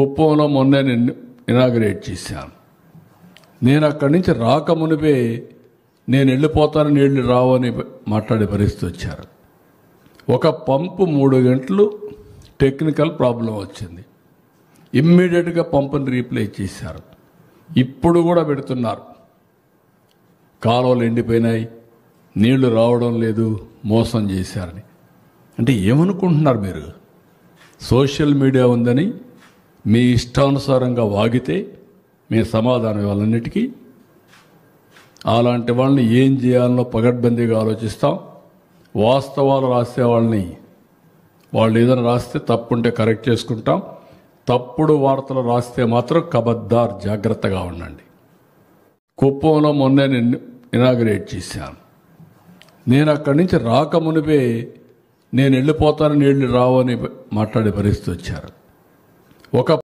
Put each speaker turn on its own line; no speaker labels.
కుప్పంలో మొన్నే నేను ఇనాగ్రేట్ చేశాను. నేను అక్కడి నుంచి రాకమునిపే నేను వెళ్ళిపోతాను, నీళ్లు రావని మాట్లాడే పరిస్థితి వచ్చారు. ఒక పంపు 3 గంటలు టెక్నికల్ ప్రాబ్లం వచ్చింది. ఇమ్మీడియట్గా పంపుని రీప్లేస్ చేశారు. ఇప్పుడు కూడా పెడుతున్నారు. కాలువలు ఎండిపోయినాయి, నీళ్లు రావడం లేదు, మోసం చేశారని. అంటే ఏమనుకుంటున్నారు మీరు? సోషల్ మీడియా ఉందని మీ ఇష్టానుసారంగా వాగితే మీ సమాధానం వాళ్ళన్నిటికీ. అలాంటి వాళ్ళని ఏం చేయాలనో పగడ్బందీగా ఆలోచిస్తాం. వాస్తవాలు రాసే వాళ్ళని వాళ్ళు ఏదైనా రాస్తే తప్పుంటే కరెక్ట్ చేసుకుంటాం. తప్పుడు వార్తలు రాస్తే మాత్రం కబద్దార్, జాగ్రత్తగా ఉండండి. కుప్పంలో మొన్నే నేను ఇనాగ్రేట్ చేశాను. నేను అక్కడి నుంచి రాకమునిపే నేను వెళ్ళిపోతాను, నీళ్లు రావని మాట్లాడే పరిస్థితి వచ్చారు. ఒక